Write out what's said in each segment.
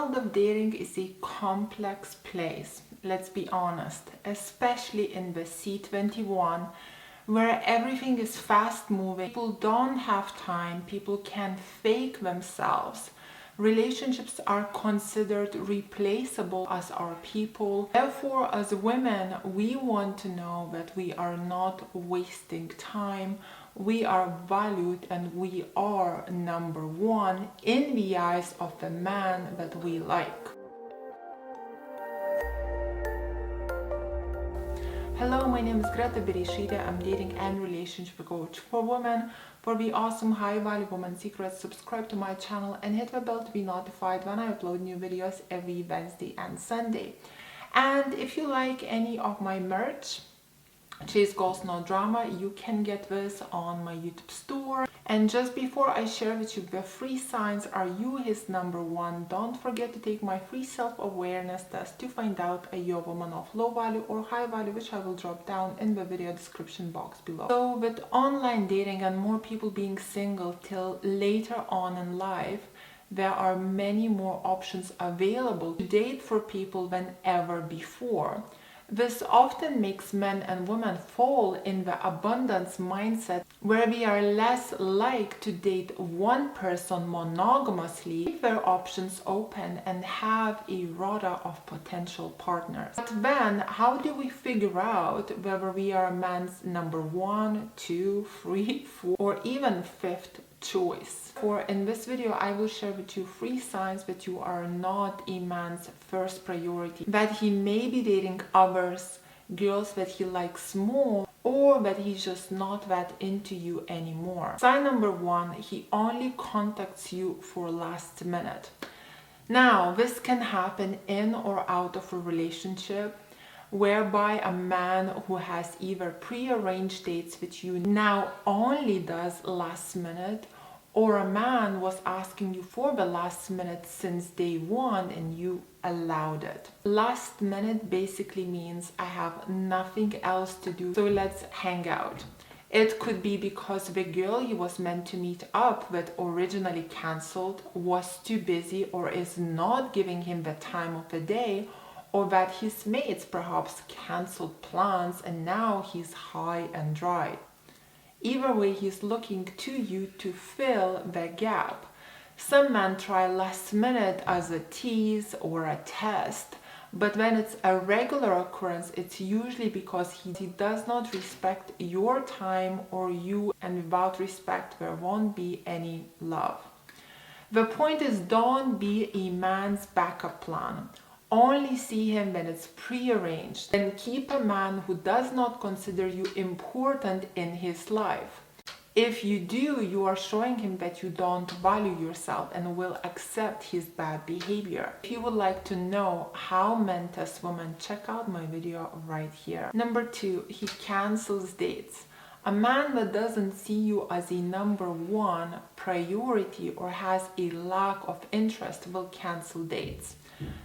world of dating is a complex place, let's be honest, especially in the C21, where everything is fast moving. People don't have time, people can fake themselves. Relationships are considered replaceable as our people. Therefore, as women, we want to know that we are not wasting time. We are valued and we are number one in the eyes of the man that we like. Hello, my name is Greta Bereisaite. I'm dating and relationship coach for women. For the awesome high value woman secrets, subscribe to my channel and hit the bell to be notified when I upload new videos every Wednesday and Sunday. And if you like any of my merch, Chase Goals No Drama, you can get this on my YouTube store. And just before I share with you the free signs, are you his number one? Don't forget to take my free self-awareness test to find out are you a woman of low value or high value, which I will drop down in the video description box below. So with online dating and more people being single till later on in life, there are many more options available to date for people than ever before. This often makes men and women fall in the abundance mindset where we are less like to date one person monogamously, keep their options open and have a rota of potential partners. But then, how do we figure out whether we are a man's number 1, 2, 3, 4 or even fifth choice? For in this video, I will share with you 3 signs that you are not a man's first priority, that he may be dating others, girls that he likes more, or that he's just not that into you anymore. Sign number 1, he only contacts you for last minute. Now, this can happen in or out of a relationship, whereby a man who has either pre-arranged dates with you now only does last minute, or a man was asking you for the last minute since day one and you allowed it. Last minute basically means I have nothing else to do, so let's hang out. It could be because the girl he was meant to meet up with originally cancelled, was too busy, or is not giving him the time of the day, or that his mates perhaps cancelled plans and now he's high and dry. Either way, he's looking to you to fill the gap. Some men try last minute as a tease or a test, but when it's a regular occurrence, it's usually because he does not respect your time or you, and without respect, there won't be any love. The point is, don't be a man's backup plan. Only see him when it's prearranged. And keep a man who does not consider you important in his life. If you do, you are showing him that you don't value yourself and will accept his bad behavior. If you would like to know how men test women, check out my video right here. Number 2, he cancels dates. A man that doesn't see you as a number 1 priority or has a lack of interest will cancel dates.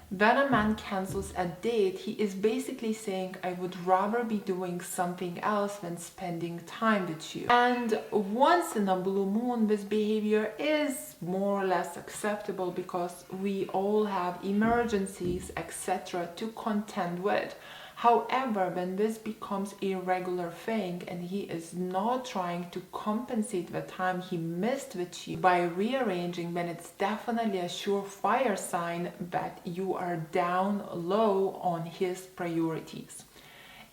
When a man cancels a date, he is basically saying, I would rather be doing something else than spending time with you. And once in a blue moon, this behavior is more or less acceptable because we all have emergencies, etc. to contend with. However, when this becomes a regular thing and he is not trying to compensate the time he missed with you by rearranging, then it's definitely a surefire sign that you are down low on his priorities.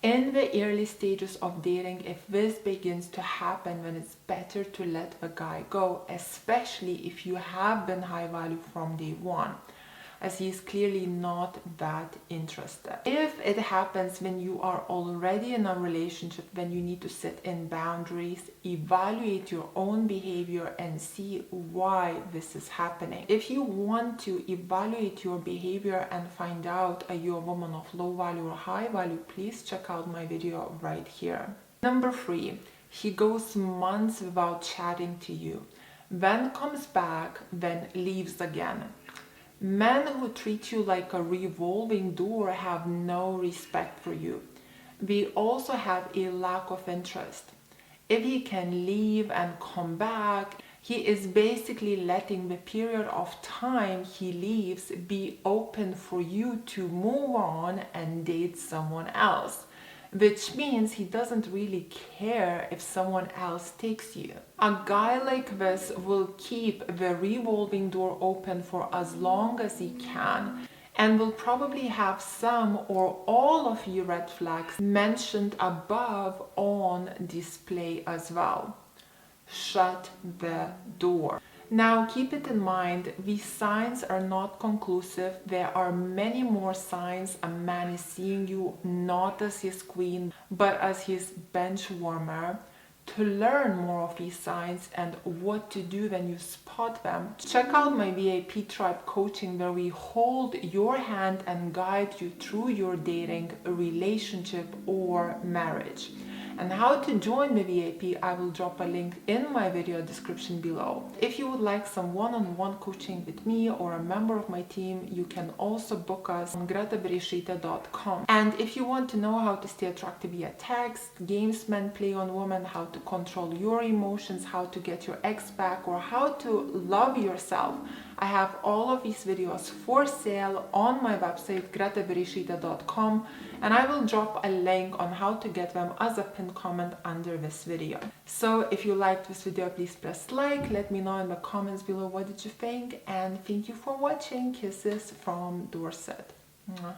In the early stages of dating, if this begins to happen, then it's better to let the guy go, especially if you have been high value from day one, as he is clearly not that interested. If it happens when you are already in a relationship, then you need to set in boundaries, evaluate your own behavior and see why this is happening. If you want to evaluate your behavior and find out are you a woman of low value or high value, please check out my video right here. Number 3, he goes months without chatting to you, then comes back, then leaves again. Men who treat you like a revolving door have no respect for you. They also have a lack of interest. If he can leave and come back, He is basically letting the period of time he leaves be open for you to move on and date someone else, which means he doesn't really care if someone else takes you. A guy like this will keep the revolving door open for as long as he can, and will probably have some or all of your red flags mentioned above on display as well. Shut the door. Now keep it in mind, these signs are not conclusive. There are many more signs a man is seeing you not as his queen, but as his bench warmer. To learn more of these signs and what to do when you spot them, check out my VIP Tribe coaching, where we hold your hand and guide you through your dating, relationship, or marriage. And how to join the VIP, I will drop a link in my video description below. If you would like some one-on-one coaching with me or a member of my team, you can also book us on gretabereisaite.com. And if you want to know how to stay attractive via text, games men play on women, how to control your emotions, how to get your ex back, or how to love yourself, I have all of these videos for sale on my website gretabereisaite.com, and I will drop a link on how to get them as a pinned comment under this video. So if you liked this video, please press like, let me know in the comments below what did you think, and thank you for watching. Kisses from Dorset. Mwah.